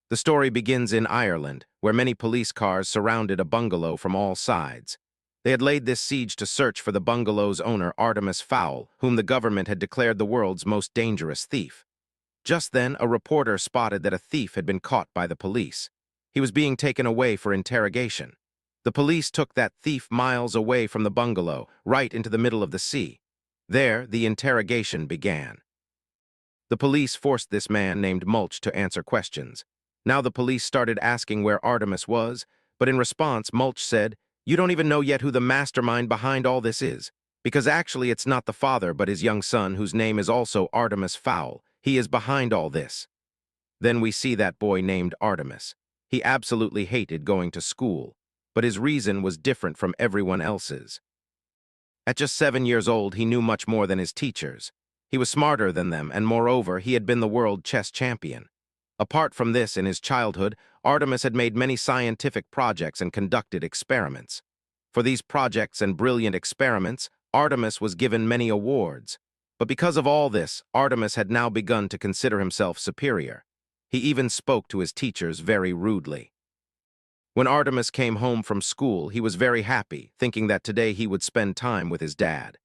The story begins in Ireland, where many police cars surrounded a bungalow from all sides. They had laid this siege to search for the bungalow's owner, Artemis Fowl, whom the government had declared the world's most dangerous thief. Just then, a reporter spotted that a thief had been caught by the police. He was being taken away for interrogation. The police took that thief miles away from the bungalow, right into the middle of the sea. There, the interrogation began. The police forced this man named Mulch to answer questions. Now the police started asking where Artemis was, but in response, Mulch said, "You don't even know yet who the mastermind behind all this is, because actually it's not the father but his young son, whose name is also Artemis Fowl. He is behind all this." Then we see that boy named Artemis. He absolutely hated going to school, but his reason was different from everyone else's. At just 7 years old, he knew much more than his teachers. He was smarter than them, and moreover, he had been the world chess champion. Apart from this, in his childhood, Artemis had made many scientific projects and conducted experiments. For these projects and brilliant experiments, Artemis was given many awards. But because of all this, Artemis had now begun to consider himself superior. He even spoke to his teachers very rudely. When Artemis came home from school, he was very happy, thinking that today he would spend time with his dad.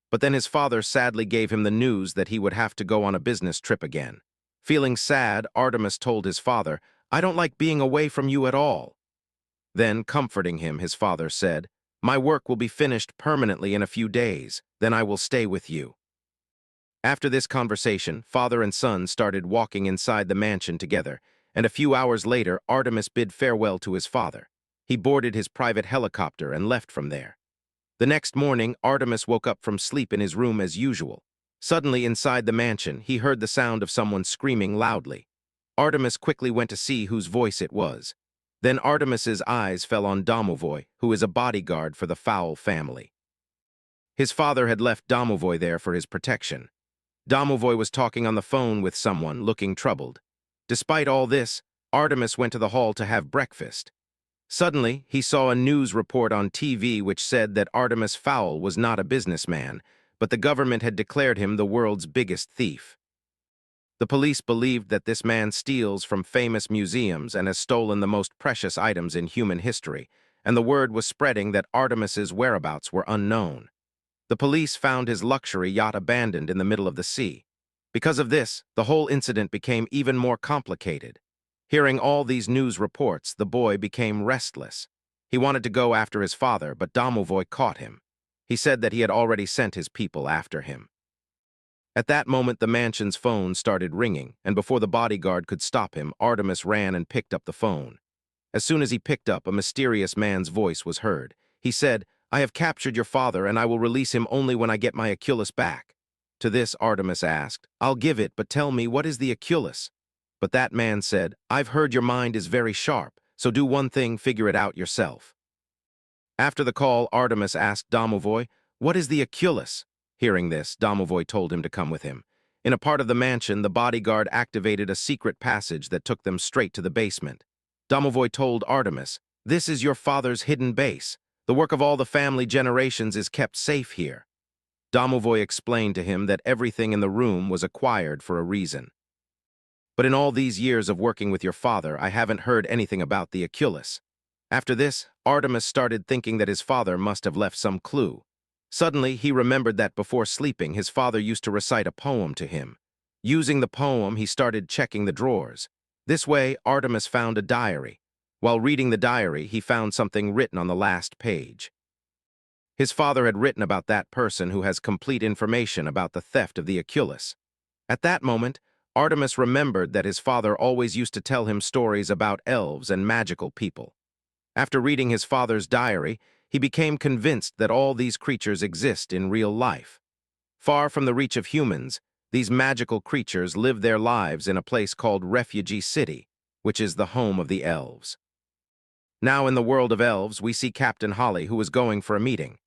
But then his father sadly gave him the news that he would have to go on a business trip again. Feeling sad, Artemis told his father, "I don't like being away from you at all." Then, comforting him, his father said, "My work will be finished permanently in a few days, then I will stay with you." After this conversation, father and son started walking inside the mansion together, and a few hours later, Artemis bid farewell to his father. He boarded his private helicopter and left from there. The next morning, Artemis woke up from sleep in his room as usual. Suddenly, inside the mansion, he heard the sound of someone screaming loudly. Artemis quickly went to see whose voice it was. Then Artemis's eyes fell on Domovoy, who is a bodyguard for the Fowl family. His father had left Domovoy there for his protection. Domovoy was talking on the phone with someone, looking troubled. Despite all this, Artemis went to the hall to have breakfast. Suddenly, he saw a news report on TV which said that Artemis Fowl was not a businessman, but the government had declared him the world's biggest thief. The police believed that this man steals from famous museums and has stolen the most precious items in human history, and the word was spreading that Artemis's whereabouts were unknown. The police found his luxury yacht abandoned in the middle of the sea. Because of this, the whole incident became even more complicated. Hearing all these news reports, the boy became restless. He wanted to go after his father, but Domovoy caught him. He said that he had already sent his people after him. At that moment, the mansion's phone started ringing, and before the bodyguard could stop him, Artemis ran and picked up the phone. As soon as he picked up, a mysterious man's voice was heard. He said, "I have captured your father, and I will release him only when I get my Aculous back." To this, Artemis asked, "I'll give it, but tell me, what is the Aculous?" But that man said, "I've heard your mind is very sharp, so do one thing, figure it out yourself." After the call, Artemis asked Domovoy, "What is the Aculous?" Hearing this, Domovoy told him to come with him. In a part of the mansion, the bodyguard activated a secret passage that took them straight to the basement. Domovoy told Artemis, "This is your father's hidden base. The work of all the family generations is kept safe here." Domovoy explained to him that everything in the room was acquired for a reason. "But in all these years of working with your father, I haven't heard anything about the Aculous." After this, Artemis started thinking that his father must have left some clue. Suddenly, he remembered that before sleeping, his father used to recite a poem to him. Using the poem, he started checking the drawers. This way, Artemis found a diary. While reading the diary, he found something written on the last page. His father had written about that person who has complete information about the theft of the Aculous. At that moment, Artemis remembered that his father always used to tell him stories about elves and magical people. After reading his father's diary, he became convinced that all these creatures exist in real life. Far from the reach of humans, these magical creatures live their lives in a place called Refugee City, which is the home of the elves. Now in the world of elves, we see Captain Holly, who was going for a meeting.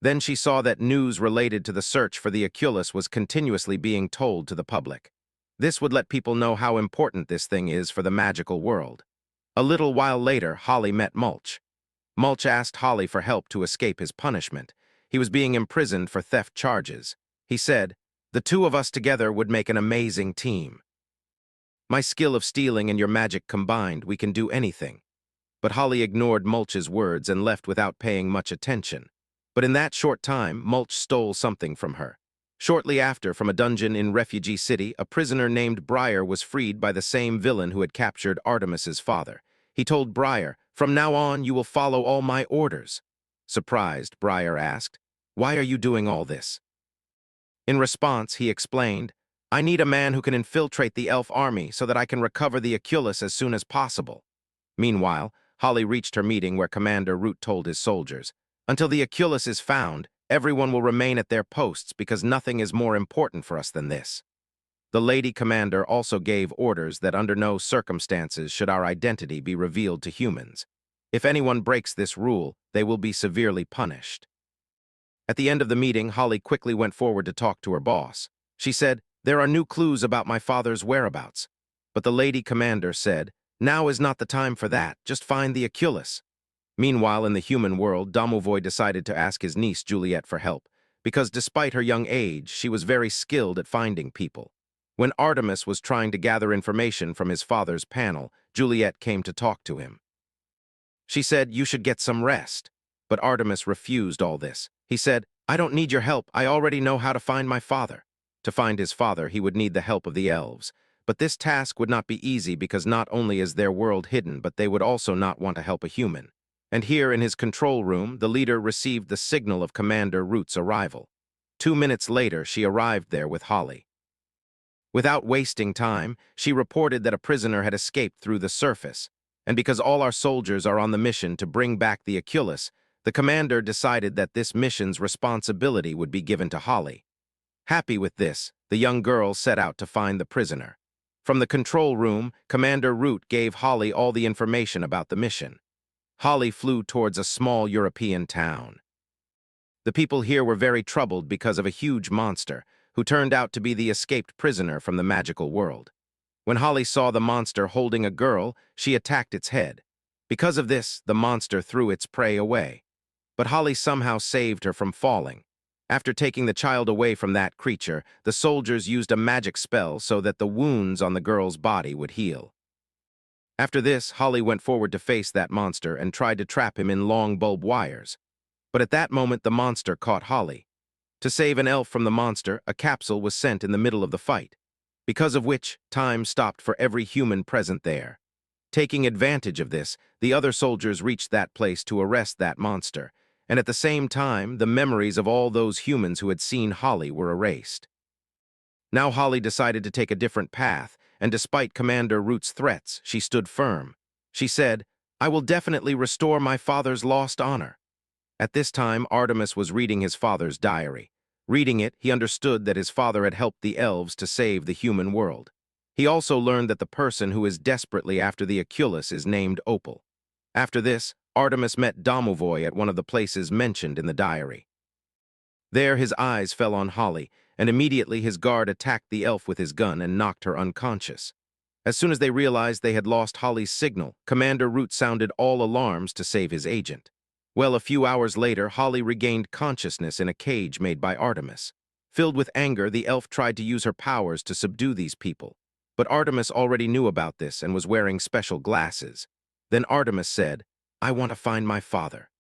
Then she saw that news related to the search for the Aculous was continuously being told to the public. This would let people know how important this thing is for the magical world. A little while later, Holly met Mulch. Mulch asked Holly for help to escape his punishment. He was being imprisoned for theft charges. He said, "The two of us together would make an amazing team." My skill of stealing and your magic combined, we can do anything." But Holly ignored Mulch's words and left without paying much attention. But in that short time, Mulch stole something from her. Shortly after, from a dungeon in Refugee City, a prisoner named Briar was freed by the same villain who had captured Artemis's father. He told Briar, "From now on, you will follow all my orders." Surprised, Briar asked, "Why are you doing all this?" In response, he explained, "I need a man who can infiltrate the elf army so that I can recover the Aculous as soon as possible." Meanwhile, Holly reached her meeting where Commander Root told his soldiers, "Until the Aculous is found, everyone will remain at their posts because nothing is more important for us than this." The Lady Commander also gave orders that under no circumstances should our identity be revealed to humans. If anyone breaks this rule, they will be severely punished. At the end of the meeting, Holly quickly went forward to talk to her boss. She said, "There are new clues about my father's whereabouts." But the Lady Commander said, "Now is not the time for that, just find the Aculous." Meanwhile, in the human world, Domovoy decided to ask his niece Juliet for help, because despite her young age, she was very skilled at finding people. When Artemis was trying to gather information from his father's panel, Juliet came to talk to him. She said, "You should get some rest." But Artemis refused all this. He said, "I don't need your help, I already know how to find my father." To find his father, he would need the help of the elves. But this task would not be easy because not only is their world hidden, but they would also not want to help a human. And here in his control room, the leader received the signal of Commander Root's arrival. 2 minutes later, she arrived there with Holly. Without wasting time, she reported that a prisoner had escaped through the surface, and because all our soldiers are on the mission to bring back the Aculous, the commander decided that this mission's responsibility would be given to Holly. Happy with this, the young girl set out to find the prisoner. From the control room, Commander Root gave Holly all the information about the mission. Holly flew towards a small European town. The people here were very troubled because of a huge monster, who turned out to be the escaped prisoner from the magical world. When Holly saw the monster holding a girl, she attacked its head. Because of this, the monster threw its prey away. But Holly somehow saved her from falling. After taking the child away from that creature, the soldiers used a magic spell so that the wounds on the girl's body would heal. After this, Holly went forward to face that monster and tried to trap him in long bulb wires. But at that moment, the monster caught Holly. To save an elf from the monster, a capsule was sent in the middle of the fight, because of which time stopped for every human present there. Taking advantage of this, the other soldiers reached that place to arrest that monster, and at the same time, the memories of all those humans who had seen Holly were erased. Now Holly decided to take a different path, and despite Commander Root's threats, she stood firm. She said, "I will definitely restore my father's lost honor." At this time, Artemis was reading his father's diary. Reading it, he understood that his father had helped the elves to save the human world. He also learned that the person who is desperately after the Aculous is named Opal. After this, Artemis met Domovoy at one of the places mentioned in the diary. There his eyes fell on Holly, and immediately his guard attacked the elf with his gun and knocked her unconscious. As soon as they realized they had lost Holly's signal, Commander Root sounded all alarms to save his agent. Well, a few hours later, Holly regained consciousness in a cage made by Artemis. Filled with anger, the elf tried to use her powers to subdue these people. But Artemis already knew about this and was wearing special glasses. Then Artemis said, "I want to find my father.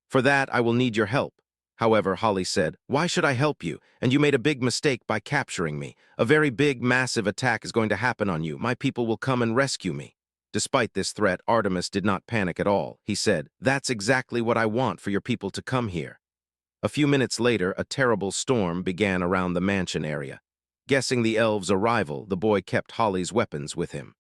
For that, I will need your help." However, Holly said, "Why should I help you? And you made a big mistake by capturing me. A very big, massive attack is going to happen on you. My people will come and rescue me." Despite this threat, Artemis did not panic at all. He said, "That's exactly what I want, for your people to come here." A few minutes later, a terrible storm began around the mansion area. Guessing the elves' arrival, the boy kept Holly's weapons with him.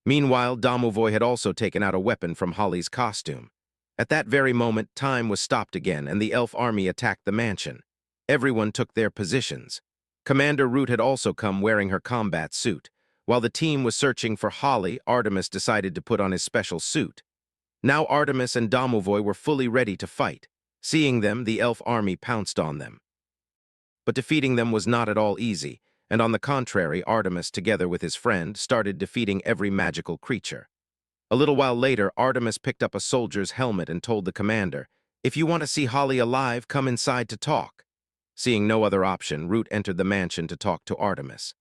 Meanwhile, Domovoy had also taken out a weapon from Holly's costume. At that very moment, time was stopped again, and the elf army attacked the mansion. Everyone took their positions. Commander Root had also come wearing her combat suit. While the team was searching for Holly, Artemis decided to put on his special suit. Now Artemis and Domovoy were fully ready to fight. Seeing them, the elf army pounced on them. But defeating them was not at all easy, and on the contrary, Artemis, together with his friend, started defeating every magical creature. A little while later, Artemis picked up a soldier's helmet and told the commander, "If you want to see Holly alive, come inside to talk." Seeing no other option, Root entered the mansion to talk to Artemis.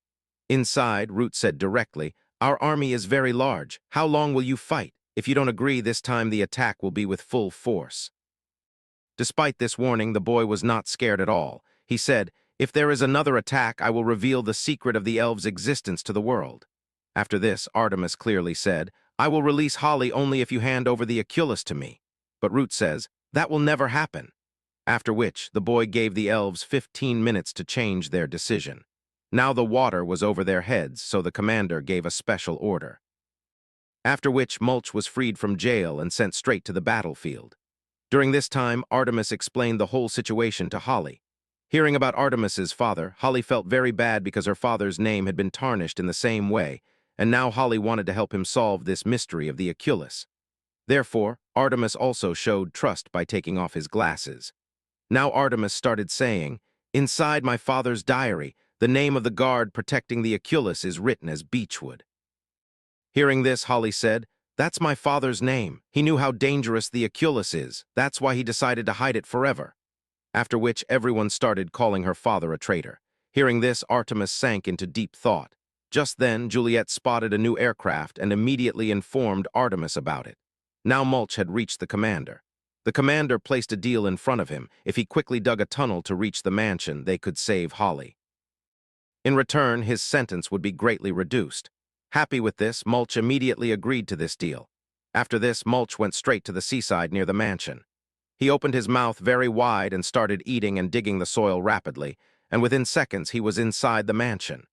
Inside, Root said directly, "Our army is very large. How long will you fight? If you don't agree, this time the attack will be with full force." Despite this warning, the boy was not scared at all. He said, "If there is another attack, I will reveal the secret of the elves' existence to the world." After this, Artemis clearly said, "I will release Holly only if you hand over the Aculous to me." But Root says, "That will never happen." After which, the boy gave the elves 15 minutes to change their decision. Now the water was over their heads, so the commander gave a special order. After which, Mulch was freed from jail and sent straight to the battlefield. During this time, Artemis explained the whole situation to Holly. Hearing about Artemis's father, Holly felt very bad because her father's name had been tarnished in the same way, and now Holly wanted to help him solve this mystery of the Aculous. Therefore, Artemis also showed trust by taking off his glasses. Now Artemis started saying, "Inside my father's diary, the name of the guard protecting the Aculous is written as Beechwood." Hearing this, Holly said, "That's my father's name. He knew how dangerous the Aculous is. That's why he decided to hide it forever." After which, everyone started calling her father a traitor. Hearing this, Artemis sank into deep thought. Just then, Juliet spotted a new aircraft and immediately informed Artemis about it. Now Mulch had reached the commander. The commander placed a deal in front of him. If he quickly dug a tunnel to reach the mansion, they could save Holly. In return, his sentence would be greatly reduced. Happy with this, Mulch immediately agreed to this deal. After this, Mulch went straight to the seaside near the mansion. He opened his mouth very wide and started eating and digging the soil rapidly, and within seconds he was inside the mansion.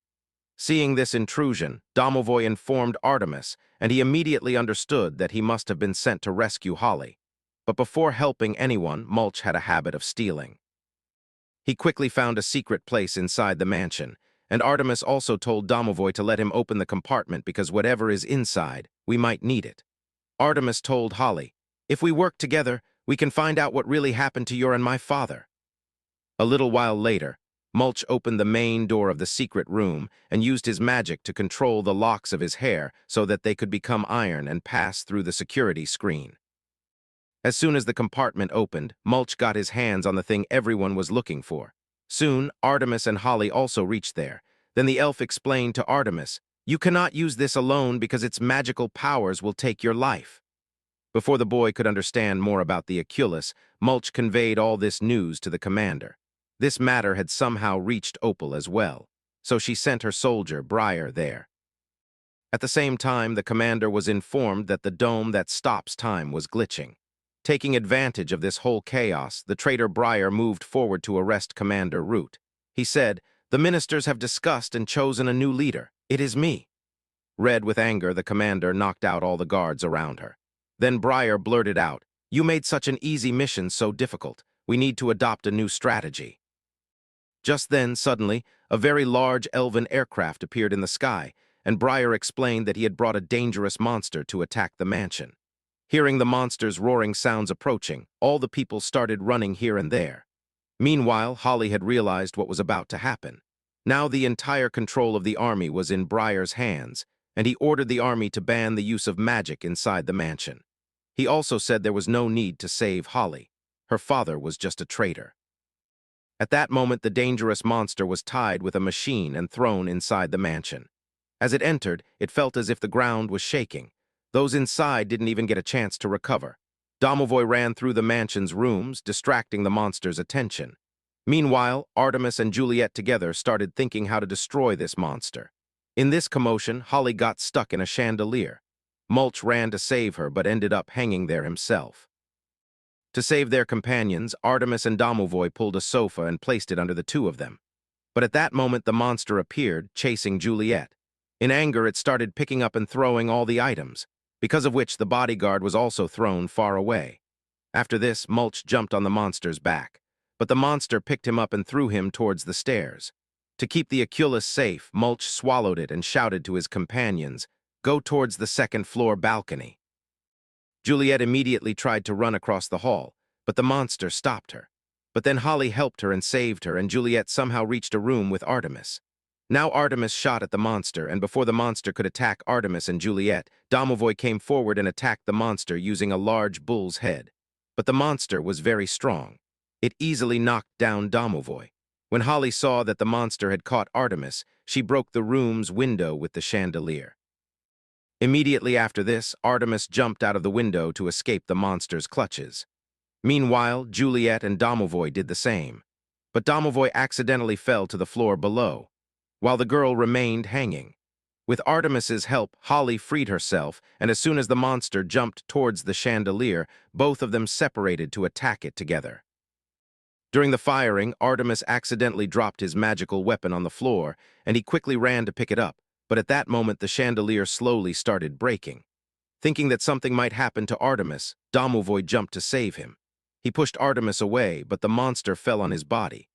Seeing this intrusion, Domovoy informed Artemis, and he immediately understood that he must have been sent to rescue Holly. But before helping anyone, Mulch had a habit of stealing. He quickly found a secret place inside the mansion, and Artemis also told Domovoy to let him open the compartment because whatever is inside, we might need it. Artemis told Holly, "If we work together, we can find out what really happened to your and my father." A little while later, Mulch opened the main door of the secret room and used his magic to control the locks of his hair so that they could become iron and pass through the security screen. As soon as the compartment opened, Mulch got his hands on the thing everyone was looking for. Soon, Artemis and Holly also reached there. Then the elf explained to Artemis, "You cannot use this alone because its magical powers will take your life." Before the boy could understand more about the Aculous, Mulch conveyed all this news to the commander. This matter had somehow reached Opal as well, so she sent her soldier, Briar, there. At the same time, the commander was informed that the dome that stops time was glitching. Taking advantage of this whole chaos, the traitor Briar moved forward to arrest Commander Root. He said, "The ministers have discussed and chosen a new leader. It is me." Red with anger, the commander knocked out all the guards around her. Then Briar blurted out, "You made such an easy mission so difficult. We need to adopt a new strategy." Just then, suddenly, a very large elven aircraft appeared in the sky, and Briar explained that he had brought a dangerous monster to attack the mansion. Hearing the monster's roaring sounds approaching, all the people started running here and there. Meanwhile, Holly had realized what was about to happen. Now the entire control of the army was in Briar's hands, and he ordered the army to ban the use of magic inside the mansion. He also said there was no need to save Holly. Her father was just a traitor. At that moment, the dangerous monster was tied with a machine and thrown inside the mansion. As it entered, it felt as if the ground was shaking. Those inside didn't even get a chance to recover. Domovoy ran through the mansion's rooms, distracting the monster's attention. Meanwhile, Artemis and Juliet together started thinking how to destroy this monster. In this commotion, Holly got stuck in a chandelier. Mulch ran to save her, but ended up hanging there himself. To save their companions, Artemis and Domovoy pulled a sofa and placed it under the two of them. But at that moment, the monster appeared, chasing Juliet. In anger, it started picking up and throwing all the items, because of which the bodyguard was also thrown far away. After this, Mulch jumped on the monster's back, but the monster picked him up and threw him towards the stairs. To keep the Aculous safe, Mulch swallowed it and shouted to his companions, "Go towards the second-floor balcony." Juliet immediately tried to run across the hall, but the monster stopped her. But then Holly helped her and saved her, and Juliet somehow reached a room with Artemis. Now Artemis shot at the monster, and before the monster could attack Artemis and Juliet, Domovoy came forward and attacked the monster using a large bull's head. But the monster was very strong. It easily knocked down Domovoy. When Holly saw that the monster had caught Artemis, she broke the room's window with the chandelier. Immediately after this, Artemis jumped out of the window to escape the monster's clutches. Meanwhile, Juliet and Domovoy did the same. But Domovoy accidentally fell to the floor below, while the girl remained hanging. With Artemis's help, Holly freed herself, and as soon as the monster jumped towards the chandelier, both of them separated to attack it together. During the firing, Artemis accidentally dropped his magical weapon on the floor, and he quickly ran to pick it up, but at that moment the chandelier slowly started breaking. Thinking that something might happen to Artemis, Domovoy jumped to save him. He pushed Artemis away, but the monster fell on his body.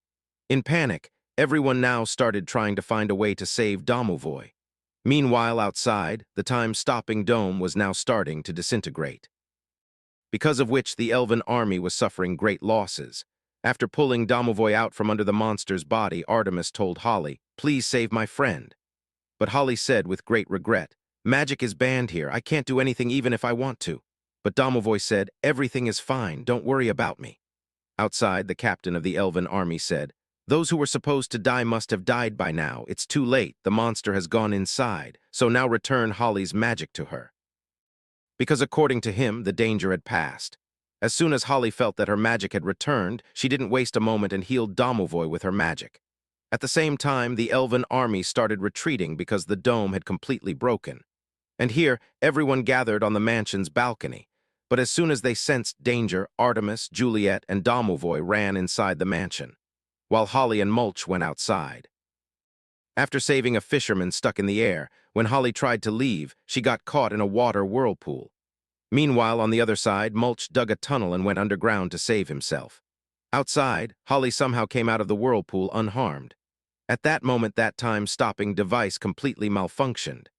In panic, everyone now started trying to find a way to save Domovoy. Meanwhile, outside, the time-stopping dome was now starting to disintegrate, because of which the elven army was suffering great losses. After pulling Domovoy out from under the monster's body, Artemis told Holly, "Please save my friend." But Holly said with great regret, "Magic is banned here. I can't do anything even if I want to." But Domovoy said, "Everything is fine. Don't worry about me." Outside, the captain of the elven army said, "Those who were supposed to die must have died by now. It's too late. The monster has gone inside. So now return Holly's magic to her." Because according to him, the danger had passed. As soon as Holly felt that her magic had returned, she didn't waste a moment and healed Domovoy with her magic. At the same time, the elven army started retreating because the dome had completely broken. And here, everyone gathered on the mansion's balcony. But as soon as they sensed danger, Artemis, Juliet, and Domovoy ran inside the mansion, while Holly and Mulch went outside. After saving a fisherman stuck in the air, when Holly tried to leave, she got caught in a water whirlpool. Meanwhile, on the other side, Mulch dug a tunnel and went underground to save himself. Outside, Holly somehow came out of the whirlpool unharmed. At that moment, that time-stopping device completely malfunctioned,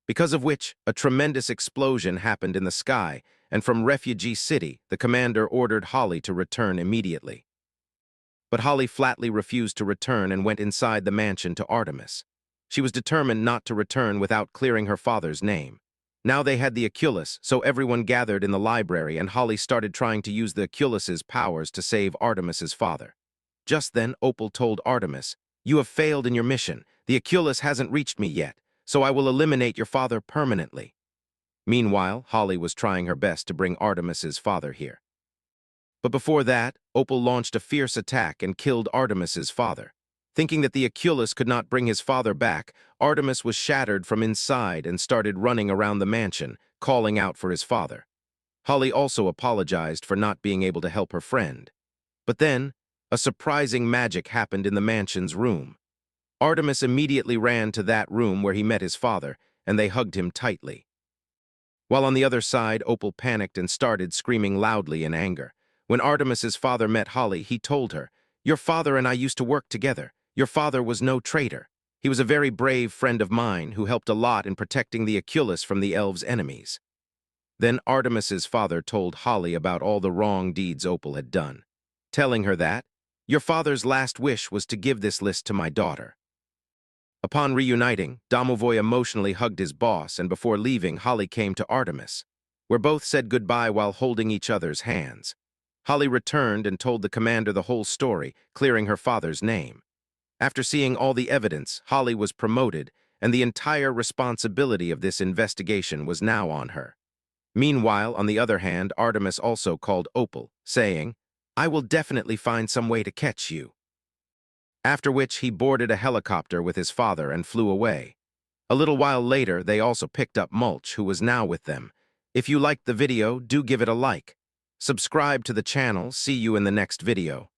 because of which a tremendous explosion happened in the sky, and from Refugee City, the commander ordered Holly to return immediately. But Holly flatly refused to return and went inside the mansion to Artemis. She was determined not to return without clearing her father's name. Now they had the Aculous, so everyone gathered in the library, and Holly started trying to use the Aculous's powers to save Artemis's father. Just then, Opal told Artemis, "You have failed in your mission. The Aculous hasn't reached me yet, so I will eliminate your father permanently." Meanwhile, Holly was trying her best to bring Artemis's father here. But before that, Opal launched a fierce attack and killed Artemis's father. Thinking that the Aculous could not bring his father back, Artemis was shattered from inside and started running around the mansion, calling out for his father. Holly also apologized for not being able to help her friend. But then, a surprising magic happened in the mansion's room. Artemis immediately ran to that room where he met his father, and they hugged him tightly. While on the other side, Opal panicked and started screaming loudly in anger. When Artemis's father met Holly, he told her, "Your father and I used to work together. Your father was no traitor. He was a very brave friend of mine who helped a lot in protecting the Aculous from the Elves' enemies." Then Artemis's father told Holly about all the wrong deeds Opal had done, telling her that, "Your father's last wish was to give this list to my daughter." Upon reuniting, Domovoy emotionally hugged his boss, and before leaving, Holly came to Artemis, where both said goodbye while holding each other's hands. Holly returned and told the commander the whole story, clearing her father's name. After seeing all the evidence, Holly was promoted, and the entire responsibility of this investigation was now on her. Meanwhile, on the other hand, Artemis also called Opal, saying, "I will definitely find some way to catch you." After which he boarded a helicopter with his father and flew away. A little while later, they also picked up Mulch, who was now with them. If you liked the video, do give it a like. Subscribe to the channel. See you in the next video.